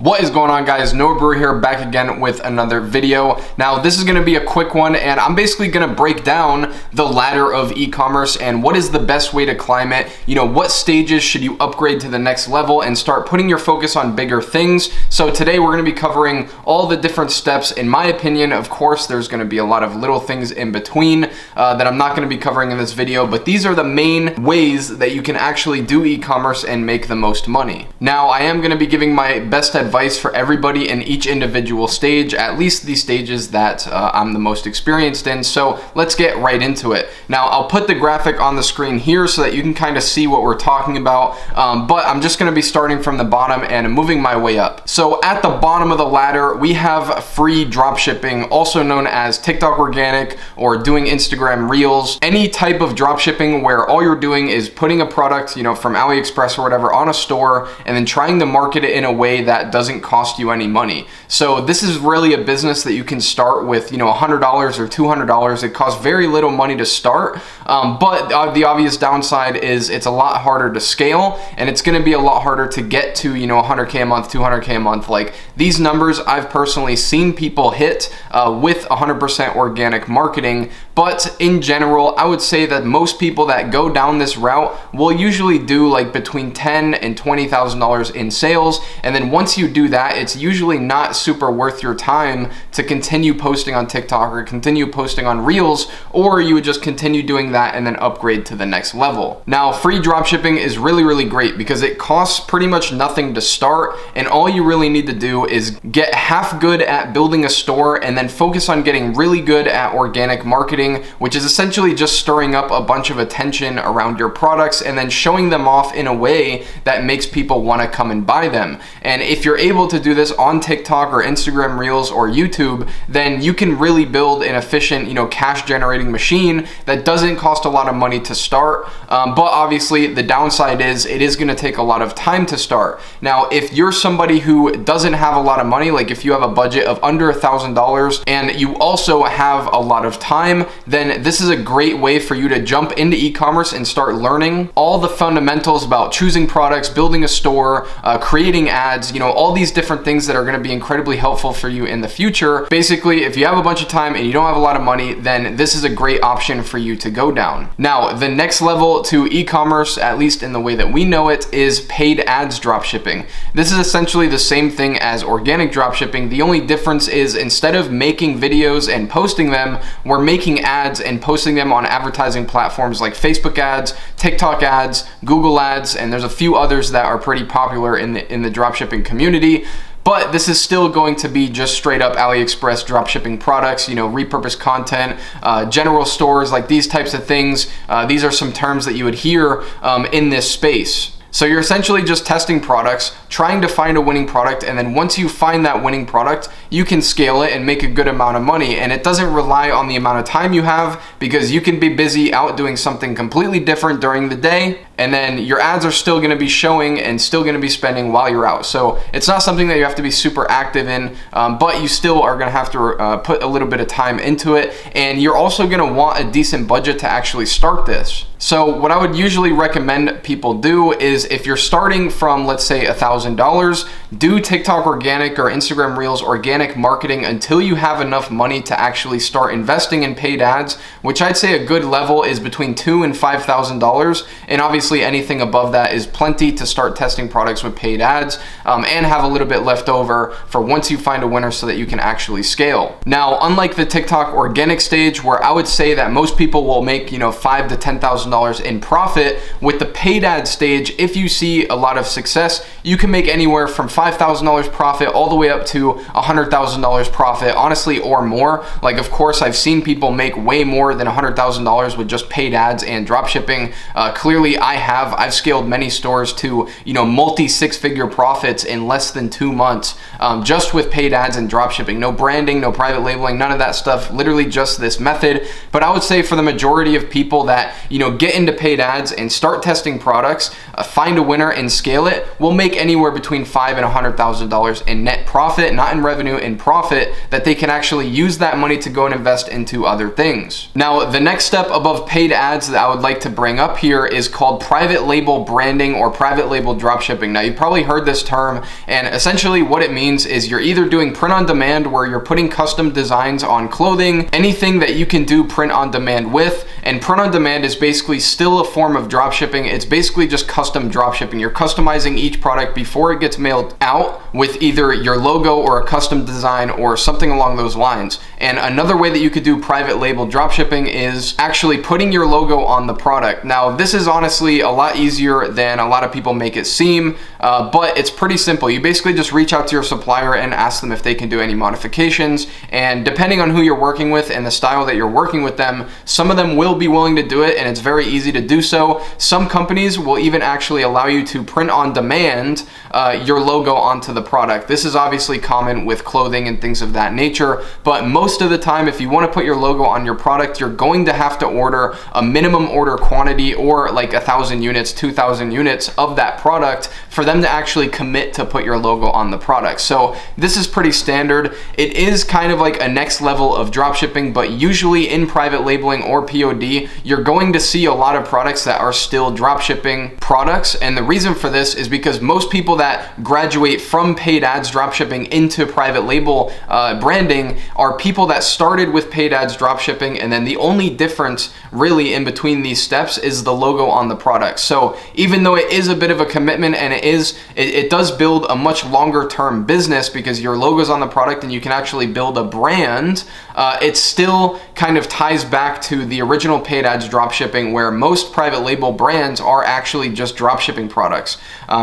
What is going on, guys? Brewer here, back again with another video. Now this is going to be a quick one, and I'm basically going to break down the ladder of e-commerce and what is the best way to climb it. You know, what stages should you upgrade to the next level and start putting your focus on bigger things. So today we're going to be covering all the different steps. In my opinion, of course, there's going to be a lot of little things in between that I'm not going to be covering in this video, but these are the main ways that you can actually do e-commerce and make the most money. Now I am going to be giving my best advice for everybody in each individual stage, at least the stages that I'm the most experienced in. So let's get right into it. Now I'll put the graphic on the screen here so that you can kind of see what we're talking about, but I'm just going to be starting from the bottom and moving my way up. So at the bottom of the ladder, we have free dropshipping, also known as TikTok organic or doing Instagram Reels. Any type of dropshipping where all you're doing is putting a product, you know, from AliExpress or whatever on a store and then trying to market it in a way that doesn't cost you any money. So this is really a business that you can start with, you know, $100 or $200. It costs very little money to start, but the obvious downside is it's a lot harder to scale, and it's going to be a lot harder to get to, you know, 100K a month, 200K a month. Like, these numbers I've personally seen people hit with 100% organic marketing. But in general, I would say that most people that go down this route will usually do like between $10,000 and $20,000 in sales. And then once you do that, it's usually not super worth your time to continue posting on TikTok or continue posting on Reels, or you would just continue doing that and then upgrade to the next level. Now, free dropshipping is really, really great because it costs pretty much nothing to start. And all you really need to do is get half good at building a store and then focus on getting really good at organic marketing, which is essentially just stirring up a bunch of attention around your products and then showing them off in a way that makes people want to come and buy them. And if you're able to do this on TikTok or Instagram Reels or YouTube, then you can really build an efficient, you know, cash generating machine that doesn't cost a lot of money to start. But obviously the downside is it is going to take a lot of time to start. Now, if you're somebody who doesn't have a lot of money, like if you have a budget of under $1,000 and you also have a lot of time, then this is a great way for you to jump into e-commerce and start learning all the fundamentals about choosing products, building a store, creating ads, you know, all these different things that are going to be incredibly helpful for you in the future. Basically, if you have a bunch of time and you don't have a lot of money, then this is a great option for you to go down. Now, the next level to e-commerce, at least in the way that we know it, is paid ads dropshipping. This is essentially the same thing as organic dropshipping. The only difference is instead of making videos and posting them, we're making ads and posting them on advertising platforms like Facebook ads, TikTok ads, Google ads, and there's a few others that are pretty popular in the dropshipping community. But this is still going to be just straight up AliExpress dropshipping products, you know, repurposed content, general stores, like these types of things. These are some terms that you would hear in this space. So you're essentially just testing products, trying to find a winning product, and then once you find that winning product, you can scale it and make a good amount of money. And it doesn't rely on the amount of time you have, because you can be busy out doing something completely different during the day, and then your ads are still going to be showing and still going to be spending while you're out. So it's not something that you have to be super active in, but you still are going to have to put a little bit of time into it. And you're also going to want a decent budget to actually start this. So what I would usually recommend people do is, if you're starting from, let's say, $1,000, do TikTok organic or Instagram Reels organic marketing until you have enough money to actually start investing in paid ads, which I'd say a good level is between $2,000 and $5,000. And obviously anything above that is plenty to start testing products with paid ads, and have a little bit left over for once you find a winner so that you can actually scale. Now, unlike the TikTok organic stage, where I would say that most people will make, you know, $5,000 to $10,000 in profit, with the paid ad stage, if you see a lot of success, you can make anywhere from $5,000 profit all the way up to $100,000 profit, honestly, or more. Like, of course, I've seen people make way more than $100,000 with just paid ads and dropshipping. Clearly, I've scaled many stores to, you know, multi six-figure profits in less than 2 months, just with paid ads and dropshipping. No branding, no private labeling, none of that stuff, literally just this method. But I would say for the majority of people that, you know, get into paid ads and start testing products, find a winner and scale it, will make anywhere between $5,000 $100,000 in net profit, not in revenue, in profit, that they can actually use that money to go and invest into other things. Now, the next step above paid ads that I would like to bring up here is called private label branding or private label dropshipping. Now, you've probably heard this term, and essentially what it means is you're either doing print on demand, where you're putting custom designs on clothing, anything that you can do print on demand with. And print on demand is basically still a form of dropshipping. It's basically just custom dropshipping. You're customizing each product before it gets mailed out with either your logo or a custom design or something along those lines. And another way that you could do private label dropshipping is actually putting your logo on the product. Now, this is honestly a lot easier than a lot of people make it seem, but it's pretty simple. You basically just reach out to your supplier and ask them if they can do any modifications. And depending on who you're working with and the style that you're working with them, some of them will be willing to do it, and it's very easy to do so. Some companies will even actually allow you to print on demand your logo onto the product. This is obviously common with clothing and things of that nature, but most of the time, if you want to put your logo on your product, you're going to have to order a minimum order quantity, or like 1,000 units, 2,000 units of that product for them to actually commit to put your logo on the product. So this is pretty standard. It is kind of like a next level of dropshipping, but usually in private labeling or POD, you're going to see a lot of products that are still dropshipping products. And the reason for this is because most people that graduate from paid ads dropshipping into private label branding are people that started with paid ads dropshipping, and then the only difference really in between these steps is the logo on the product. So even though it is a bit of a commitment, and it does build a much longer term business because your logo's on the product and you can actually build a brand, it still kind of ties back to the original paid ads dropshipping, where most private label brands are actually just dropshipping products.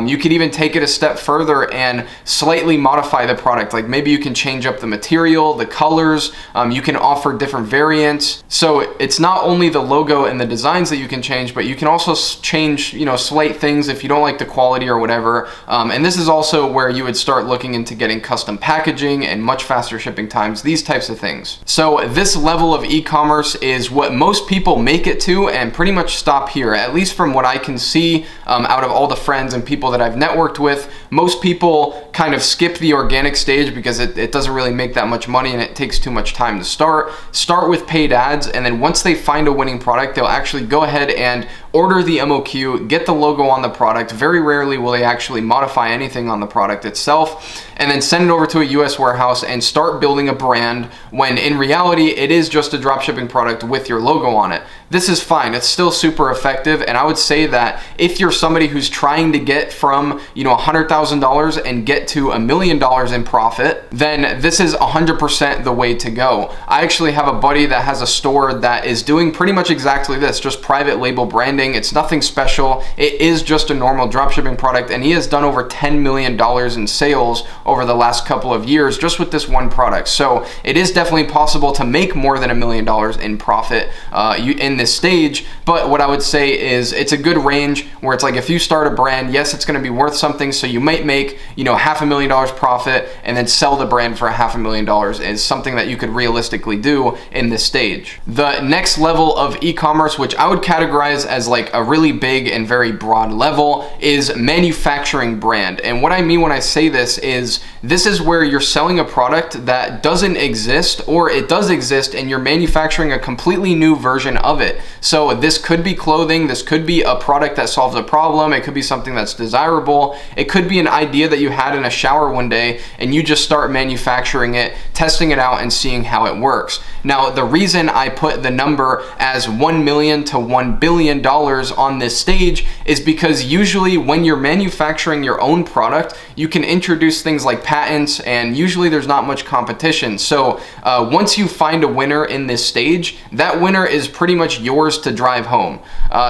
You could even take it a step further and slightly modify the product. Like maybe you can change up the material, the colors, you can offer different variants. So it's not only the logo and the designs that you can change, but you can also change, slight things if you don't like the quality or whatever. And this is also where you would start looking into getting custom packaging and much faster shipping times, these types of things. So this level of e-commerce is what most people make it to and pretty much stop here, at least from what I can see out of all the friends and people that I've networked with. Most people kind of skip the organic stage because it doesn't really make that much money and it takes too much time to start with paid ads, and then once they find a winning product, they'll actually go ahead and order the MOQ, get the logo on the product. Very rarely will they actually modify anything on the product itself, and then send it over to a US warehouse and start building a brand, when in reality it is just a dropshipping product with your logo on it. This is fine. It's still super effective, and I would say that if you're somebody who's trying to get from $100,000 and get to $1 million in profit, then this is 100% the way to go. I actually have a buddy that has a store that is doing pretty much exactly this, just private label branding. It's nothing special. It is just a normal dropshipping product, and he has done over $10 million in sales over the last couple of years just with this one product. So it is definitely possible to make more than $1 million in profit in this stage. But what I would say is it's a good range where it's like if you start a brand, yes, it's going to be worth something. So you might make $500,000 profit and then sell the brand for $500,000 is something that you could realistically do in this stage. The next level of e-commerce, which I would categorize as like a really big and very broad level, is manufacturing brand. And what I mean when I say this is where you're selling a product that doesn't exist, or it does exist and you're manufacturing a completely new version of it. So this could be clothing, this could be a product that solves a problem, it could be something that's desirable, it could be an idea that you had in a shower one day and you just start manufacturing it, testing it out and seeing how it works. Now, the reason I put the number as $1 million to $1 billion on this stage is because usually when you're manufacturing your own product, you can introduce things like patents, and usually there's not much competition. So once you find a winner in this stage, that winner is pretty much yours to drive home.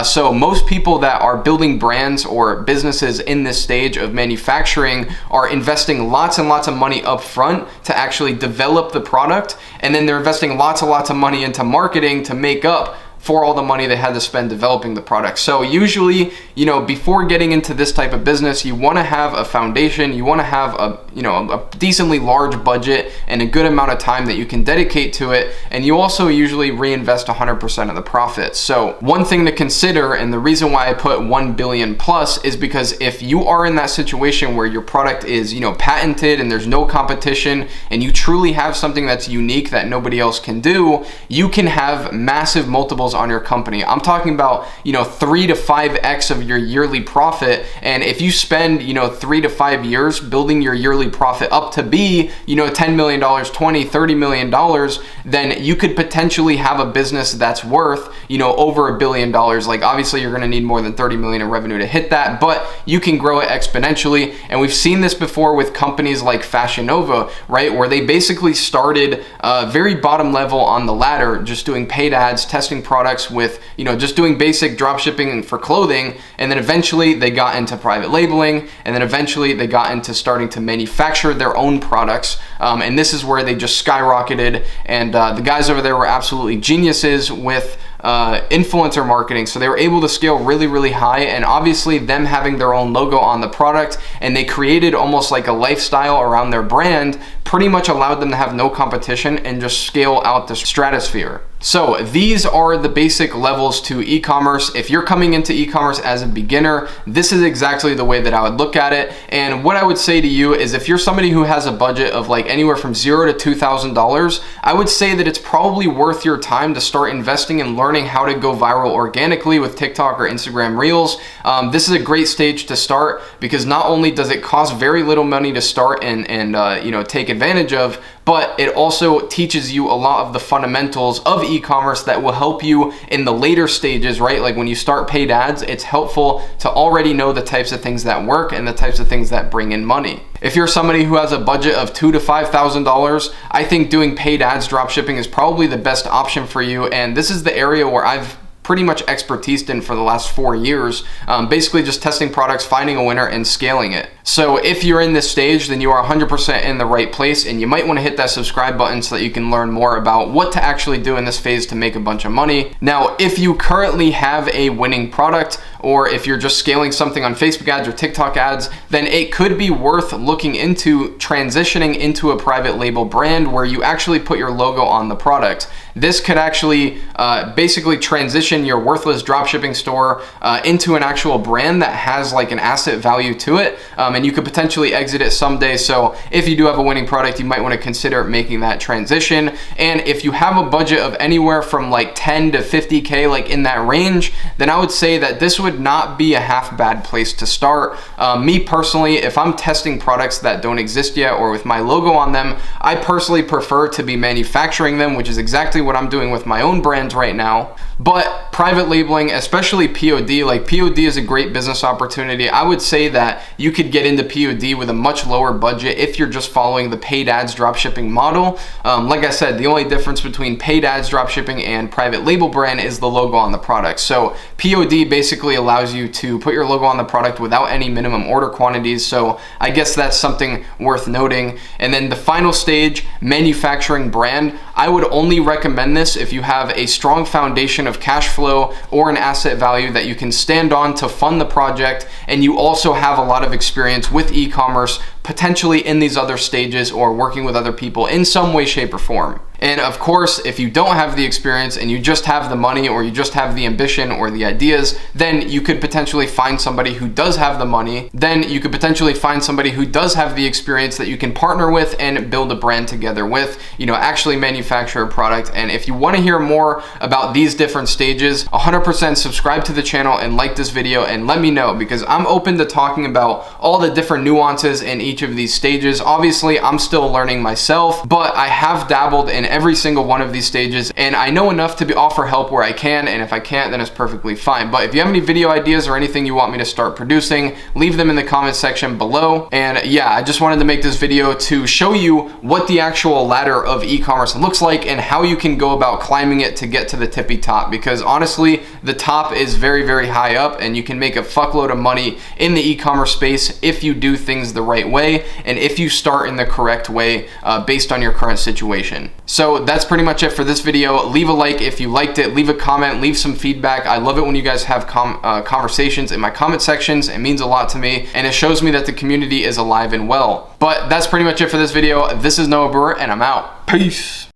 So most people that are building brands or businesses in this stage of manufacturing are investing lots and lots of money up front to actually develop the product, and then they're investing lots and lots of money into marketing to make up for all the money they had to spend developing the product. So usually, you know, before getting into this type of business, you want to have a foundation, you want to have a, you know, a decently large budget and a good amount of time that you can dedicate to it. And you also usually reinvest 100% of the profits. So one thing to consider, and the reason why I put 1 billion plus, is because if you are in that situation where your product is, you know, patented and there's no competition, and you truly have something that's unique that nobody else can do, you can have massive multiples on your company. I'm talking about, you know, 3 to 5x of your yearly profit. And if you spend, you know, 3 to 5 years building your yearly profit up to be, you know, $10 million, $20, $30 million, then you could potentially have a business that's worth, you know, over $1 billion. Like, obviously you're going to need more than 30 million in revenue to hit that, but you can grow it exponentially. And we've seen this before with companies like Fashion Nova, right? Where they basically started very bottom level on the ladder, just doing paid ads, testing products with, you know, just doing basic drop shipping for clothing. And then eventually they got into private labeling. And then eventually they got into starting to manufacture their own products. And this is where they just skyrocketed. And the guys over there were absolutely geniuses with influencer marketing. So they were able to scale really, really high, and obviously them having their own logo on the product, and they created almost like a lifestyle around their brand, pretty much allowed them to have no competition and just scale out the stratosphere. So these are the basic levels to e-commerce. If you're coming into e-commerce as a beginner, this is exactly the way that I would look at it. And what I would say to you is, if you're somebody who has a budget of like anywhere from $0 to $2,000, I would say that it's probably worth your time to start investing and learning how to go viral organically with TikTok or Instagram Reels. This is a great stage to start, because not only does it cost very little money to start and you know, take advantage of, but it also teaches you a lot of the fundamentals of e-commerce that will help you in the later stages, right? Like when you start paid ads, it's helpful to already know the types of things that work and the types of things that bring in money. If you're somebody who has a budget of $2,000 to $5,000, I think doing paid ads dropshipping is probably the best option for you. And this is the area where I've pretty much expertise in for the last 4 years, basically just testing products, finding a winner, and scaling it. So if you're in this stage, then you are 100% in the right place, and you might want to hit that subscribe button so that you can learn more about what to actually do in this phase to make a bunch of money. Now, if you currently have a winning product, or if you're just scaling something on Facebook ads or TikTok ads, then it could be worth looking into transitioning into a private label brand where you actually put your logo on the product. This could actually basically transition your worthless dropshipping store into an actual brand that has like an asset value to it, and you could potentially exit it someday. So if you do have a winning product, you might want to consider making that transition. And if you have a budget of anywhere from like 10 to 50K, like in that range, then I would say that this would not be a half bad place to start. Me personally, if I'm testing products that don't exist yet or with my logo on them, I personally prefer to be manufacturing them, which is exactly what I'm doing with my own brands right now. But private labeling, especially POD, like POD is a great business opportunity. I would say that you could get into POD with a much lower budget if you're just following the paid ads dropshipping model. Like I said, the only difference between paid ads dropshipping and private label brand is the logo on the product. So POD basically allows you to put your logo on the product without any minimum order quantities. So I guess that's something worth noting. And then the final stage, manufacturing brand, I would only recommend this if you have a strong foundation of cash flow or an asset value that you can stand on to fund the project, and you also have a lot of experience with e-commerce, potentially in these other stages or working with other people in some way, shape, or form. And of course, if you don't have the experience and you just have the money or you just have the ambition or the ideas, then you could potentially find somebody who does have the money. Then you could potentially find somebody who does have the experience that you can partner with and build a brand together with, you know, actually manufacture a product. And if you want to hear more about these different stages, 100% subscribe to the channel and like this video and let me know, because I'm open to talking about all the different nuances in each of these stages. Obviously, I'm still learning myself, but I have dabbled in every single one of these stages, and I know enough to offer help where I can, and if I can't, then it's perfectly fine. But if you have any video ideas or anything you want me to start producing, leave them in the comment section below. And yeah, I just wanted to make this video to show you what the actual ladder of e-commerce looks like and how you can go about climbing it to get to the tippy top, because honestly, the top is very, very high up, and you can make a fuckload of money in the e-commerce space if you do things the right way. way, and if you start in the correct way based on your current situation. So that's pretty much it for this video. Leave a like if you liked it, leave a comment, leave some feedback. I love it when you guys have conversations in my comment sections. It means a lot to me, and it shows me that the community is alive and well. But that's pretty much it for this video. This is Noah Brewer, and I'm out. Peace.